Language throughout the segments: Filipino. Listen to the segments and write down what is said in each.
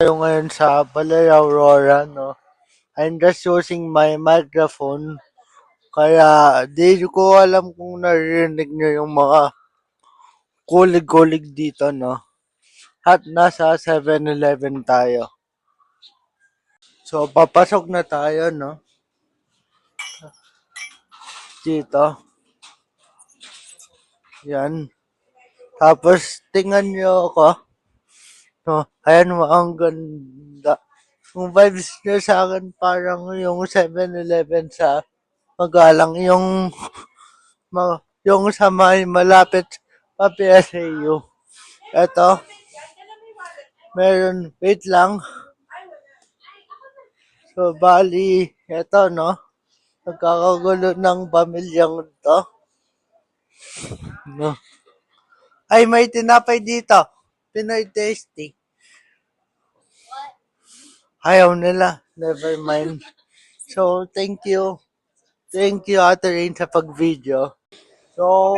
Tayo ngayon sa Balay Aurora, no? I'm just using my microphone. Kaya di ko alam kung naririnig nyo yung mga kulig-kulig dito, no? At nasa 7-Eleven tayo. So, papasok na tayo, no? Dito. Yan. Tapos, tingnan nyo ako. No? Ayan mo, ang ganda. Yung vibes nyo sa akin parang yung 7-Eleven sa Magalang. Yung sa may malapit pa PSAU. Eto, meron, wait lang. So, bali, eto, no? Nagkakagulo ng pamilyang to. No? Ay, may tinapay dito. Pinoy tasty. Ayaw nila. Never mind. So, thank you. Thank you, Ate Rain, sa pag-video. So,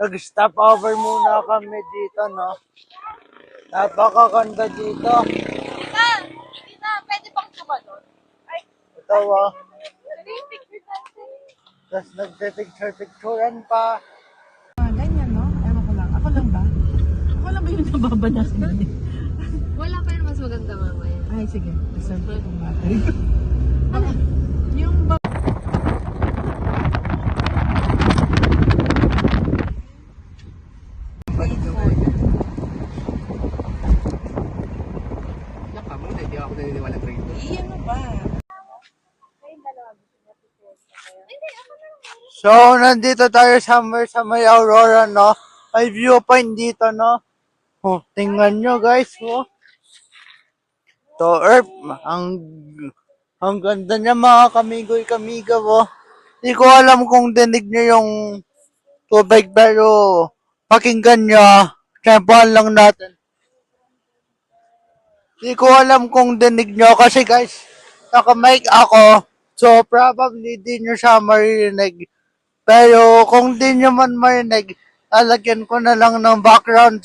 nag-stop over muna kami dito, no? Napakaganda dito. Tita, pwede bang tumalon? Ay, Ito, picture natin. Tapos nagpipicture-picturean pa. Ganyan, no? Ewan ko lang. Ako lang ba? Ako lang ba yung nababanas na? Wala pa yun mas maganda mamaya. Ay, sige. Reserve ko itong battery. Yung ba... Iyan mo ba? So, nandito tayo somewhere sa may Aurora, no? May viewpoint dito, no? Oh, tingnan nyo, guys, oh. To Earth, ang ganda niya, mga kamigoy-kamigaw, oh. Di ko alam kung dinig nyo yung tubig, pero pakinggan nyo, tempohan lang natin. Di ko alam kung dinig nyo, kasi guys, naka-mic ako, so probably di nyo siya maririnig. Pero kung di nyo man marinig, lalagyan ko na lang ng background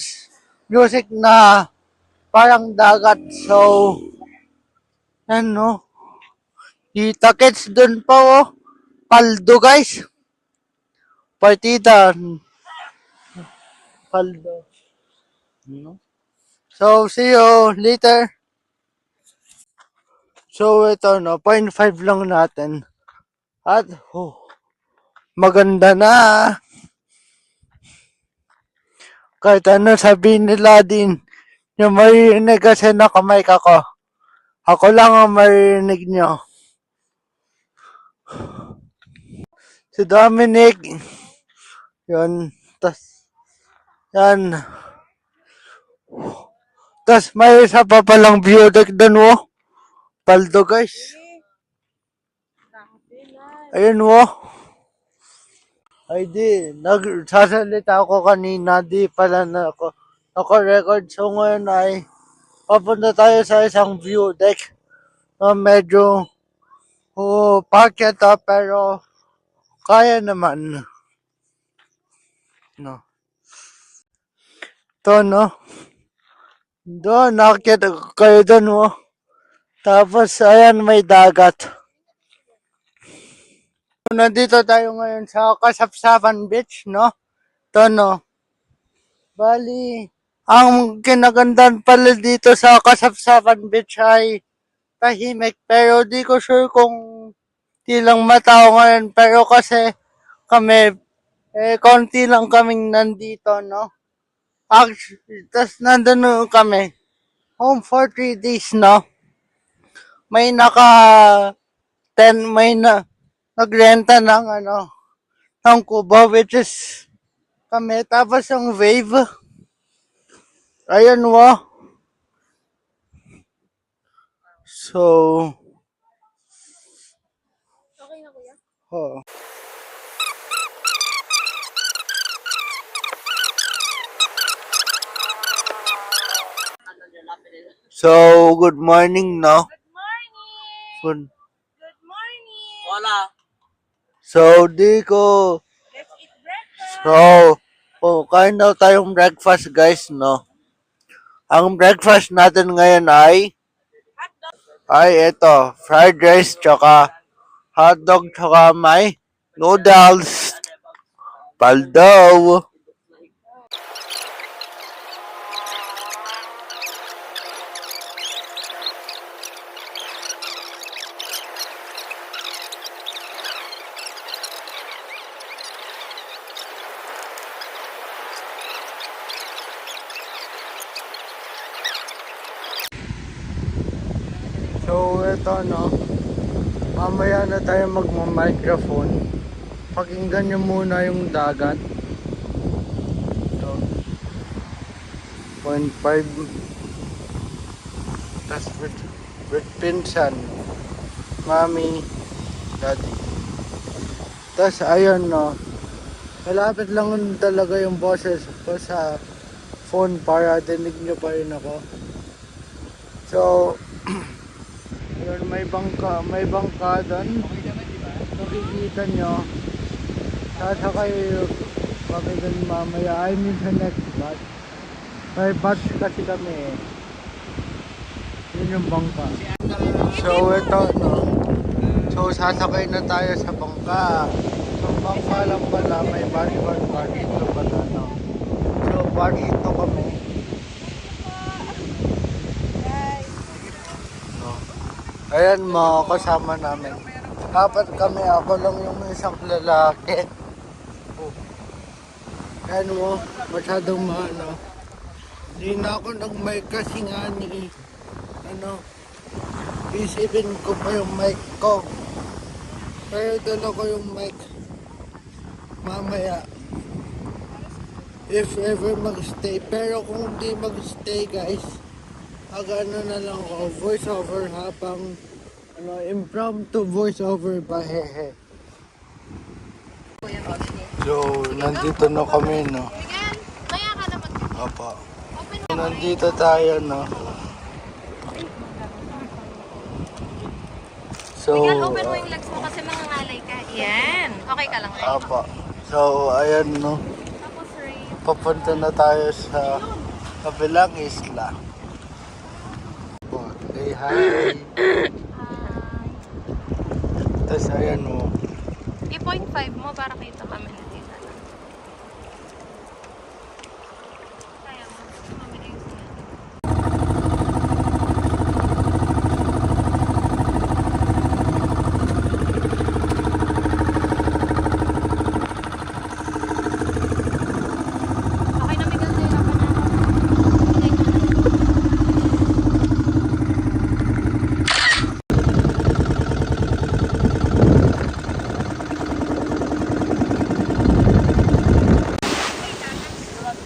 music na parang dagat. So, ano, kita kits dun pa, oh. Paldo, guys. Partida. Paldo. No? So, see you later. So, ito, no, 0.5 lang natin. At, maganda na. Kahit ano sabihin nila din, yung maririnig kasi nakamike ako. Ako lang ang maririnig nyo. Si Dominic, yun, yan. Tas may isa pa palang view deck dun, oh. Paldo, guys. Ayun, oh. Ay, di. Nagsasalita ako kanina. Di pala na ako record. So, ngayon ay papunta tayo sa isang view deck. Medyo packet pero kaya naman. No. Ito, no? Doon, nakakita kayo doon, oh. Tapos, ayan, may dagat. Nandito tayo ngayon sa Kasapsapan Beach, no? Ito, no? Bali, ang kinagandaan pala dito sa Kasapsapan Beach ay tahimik. Pero di ko sure kung ilang matao ngayon. Pero kasi kami, konti lang kaming nandito, no? Actually, tas nandun kami. Home for 3 days, no? May nagrenta ng ng kubo, which is kami. Tapos yung wave, ayan, wo. So, Okay na, kuya? oh. So, good morning, no? Good morning! Good. Good morning! Wala. So, di ko. Let's eat breakfast! So, kain daw tayong breakfast, guys, no? Ang breakfast natin ngayon ay ito, fried rice tsaka hotdog tsaka may noodles. Paldaw. So, ito no. Mamaya na tayo magma-microphone. Pakinggan nyo muna yung dagat. Ito. 0.5. Tapos with pinsan. Mami. Daddy. Tapos ayun no. Malapit lang talaga yung boses ko sa phone para dinig nyo pa rin ako. So, yun, may bangka doon. Nakikita nyo. Sasakay kami doon mamaya. I mean sa next bus. May bus kasi kami eh. Yun yung bangka. So ito no. So sasakay na tayo sa bangka. So bangka lang pala. May bus 1, bus 2 pala no. So bus 2 kami. Ayan mga kasama namin. Apat kami, ako lang yung isang lalaki. Oh. Ayan mo, masyadong maano. Hindi na ako nag-mic kasi nga ni, isipin ko pa yung mic ko. Pero dala ko yung mic. Mamaya. If ever magstay. Pero kung di magstay guys, ano na lang ako, voice over habang impromptu voice over pa hehe. So, nandito na kami no. Miguel, maya ka naman. Apa. Open So, nandito tayo no. So, Miguel, open mo yung legs mo kasi mangangalay ka. Yan. Okay ka lang, right? apa. So, ayan no. Tapos, Ray. Papunta na tayo sa kabilang isla. Oh, say hi. Tapos ayan mo. I-0.5 mo para kita kami na dito. Kaya mo. Kami na yung okay na, Miguel. Nahirapan na ako.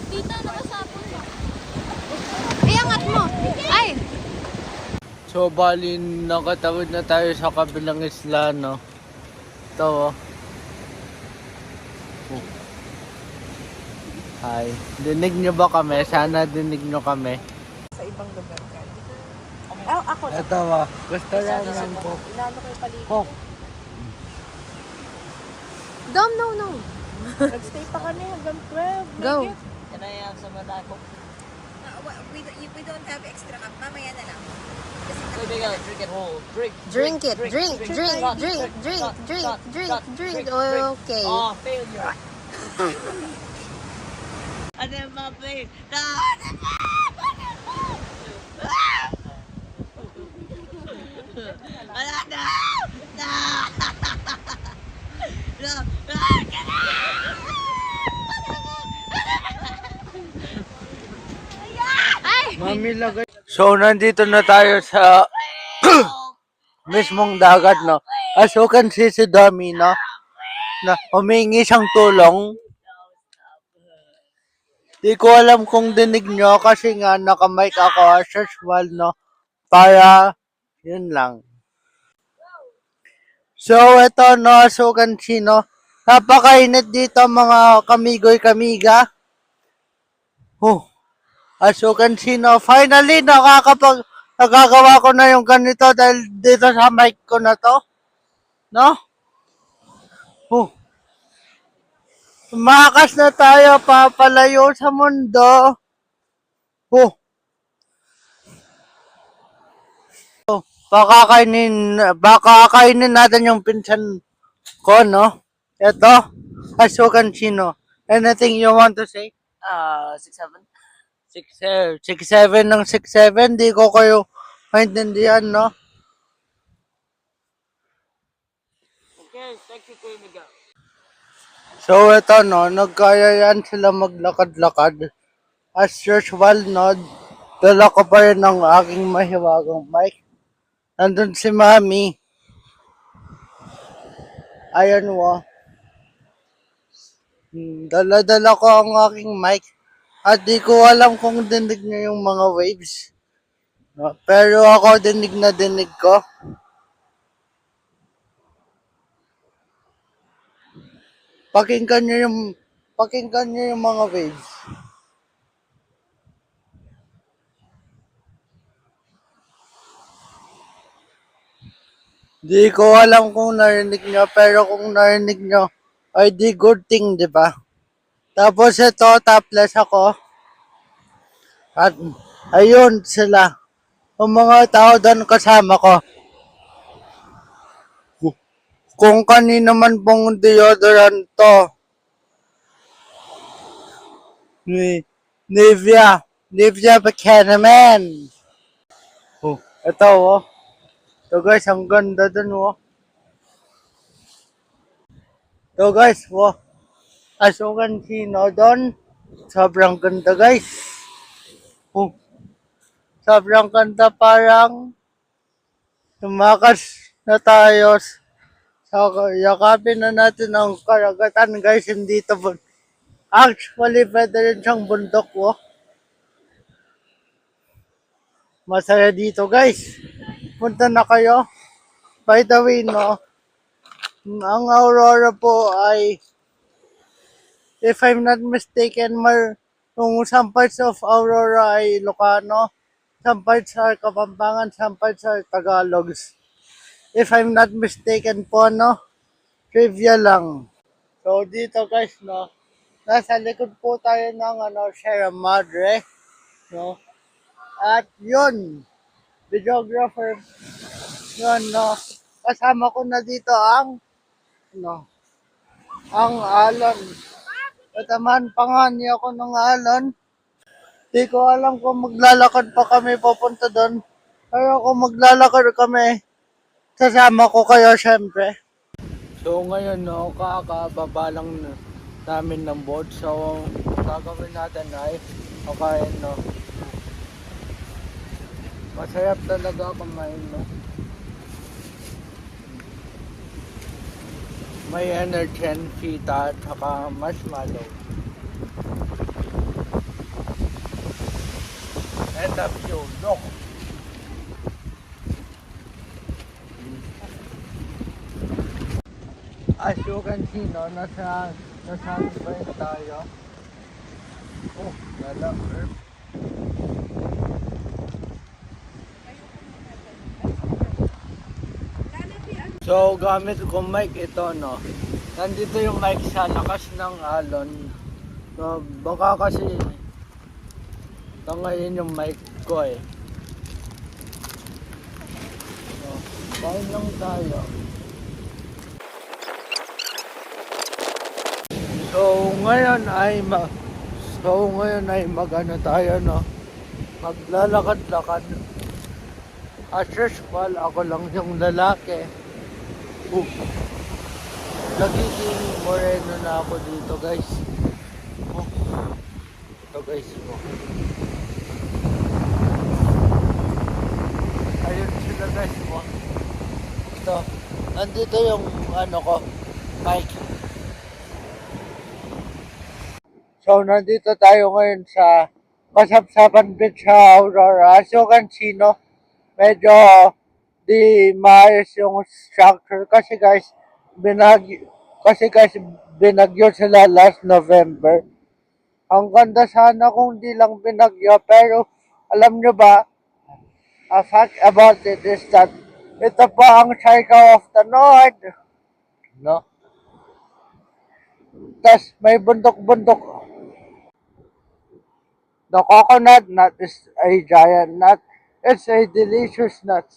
Dito, nakasapon mo. Iangat mo. Ay! So, bali, nakatawid na tayo sa kabilang isla, no? Ito, oh. Oh. Hi. Dinig nyo ba kami? Sana dinig nyo kami. Sa ibang lugar ka. Oh, ako na. Ito, oh. Gusto yan po. Inano ko yung paligid. Oh. Dom, no, no. Nagstay pa kami hanggang 12. Go. We don't have extra cup. Mamaya na lang. Drink it. Drink. Okay. failure. Ano yung mga play? Wala na! Ay! Mami lagay. So, nandito na tayo sa mismong dagat, no? As you can see si Dami, no? Na humingi siyang tulong. Di ko alam kung dinig nyo kasi nga nakamic ako as usual, no? Para, yun lang. So, ito, no? As you can see, no? Napakainit dito mga kamigoy-kamiga. As you can see, no? Finally, nagagawa ko na yung ganito dahil dito sa mic ko na to. No? Tumakas na tayo papalayo sa mundo. baka kainin natin yung pinsan ko, no? Ito, as you can see, no? Anything you want to say? 6'7". 6'7", ng 6'7", di ko kayo maintindihan, no? Okay, thank you, Kuya Miguel. So, ito, no? Nagkayayaan sila maglakad-lakad. As usual, no? Dala ko pa rin ang aking mahiwagang mic. Nandun si Mami. Ayan, wo. Dala-dala ko ang aking mic. At di ko alam kung dinig niyo yung mga waves. No? Pero ako dinig na dinig ko. Pakinggan niyo yung mga waves. Di ko alam kung narinig niyo, pero kung narinig niyo, ay di good thing, di ba? Tapos ito, topless ako. At ayun sila. Yung mga tao doon kasama ko. Kung kanino man pong deodorant to. Nivea. Nivea Buchanan. Oh, ito, oh. Ito guys, ang ganda dun, oh. Ito guys, oh. As you can see, no, doon. Sobrang ganda, guys. Oh, sobrang ganda, parang tumakas na tayo. Yakapin na natin ang karagatan, guys. Hindi ito actually, pwede rin siyang bundok, oh. Masaya dito, guys. Punta na kayo. By the way, no, ang Aurora po ay, if I'm not mistaken, yung some parts of Aurora ay Ilocano, some parts are Kapampangan, some parts are Tagalogs. If I'm not mistaken po, no, trivia lang. So, dito guys, no, nasa likod po tayo ng, Sierra Madre, no, at yun, videographer, yun, no, kasama ko na dito ang, ang alon. Tatamaan pa nga niya ako ng alon. Di ko alam kung maglalakad pa kami papunta doon. Pero kung maglalakad kami, sasama ko kayo syempre. So ngayon, no, kakababa lang namin ng boat. So, gagawin natin ay kakain, no. Masarap talaga kumain, no. May energy and fita at saka marshmallow. And a few, look. As you can see, no, nasa sunrise tayo. Oh, lala, earth. So, gamit ko mic ito, no. Nandito yung mic sa lakas ng alon. So, baka kasi tangayin yung mic ko, eh. So, kain lang tayo. So, ngayon ay magano tayo, no. Maglalakad-lakad. As usual, ako lang yung lalaki. Nagiging moreno na ako dito, guys. Ito, guys. Ayun sila, guys. Ito. Nandito yung mic. So, nandito tayo ngayon sa Kasapsapan Beach sa Aurora. As you can see, no, medyo di maayos yung structure kasi guys, binagyo sila last November. Ang ganda sana kung di lang binagyo, pero alam nyo ba, a fact about it is that ito pa ang Siargao of the North, no? Tas may bundok-bundok. The coconut nut is a giant nut. It's a delicious nut.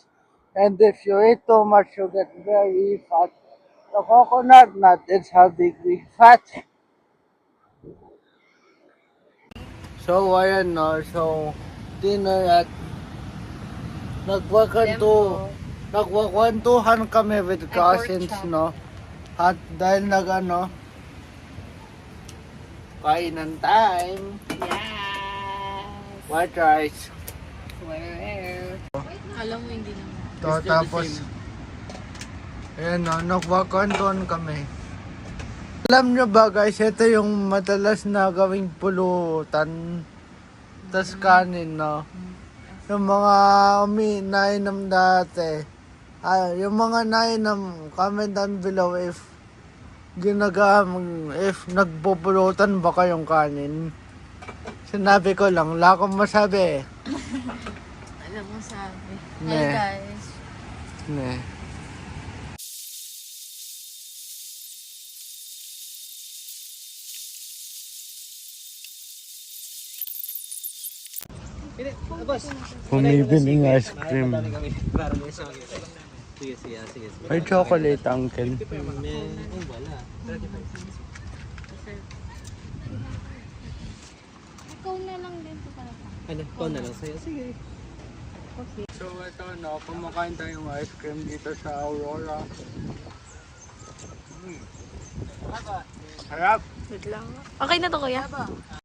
And if you eat too much, you get very fat. The coconut nut is heavily fat. So, ayan no. So, dinner at nagwakwentuhan kami with cousins, no? At dahil kainan time. Yes. White rice. Where? Alam mo, hindi naman. So, tapos, ayan no, nagwakwentuhan kami. Alam nyo ba guys, ito yung madalas na gawing pulutan. Tas kanin, no? Yung mga nainom dati. Yung mga nainom, comment down below if nagpupulutan ba kayong kanin. Sinabi ko lang, wala akong masabi. Alam mo sabi. Ne. Hey guys. Ne. Bumibiling ice cream. Sige. May chocolate, uncle. Wala. Ikaw na lang din po talaga. Ano, ikaw na lang sa'yo. Sige. So ito no, kumakain tayong ice cream dito sa Aurora. Harap! Wait lang. Okay na to kuya?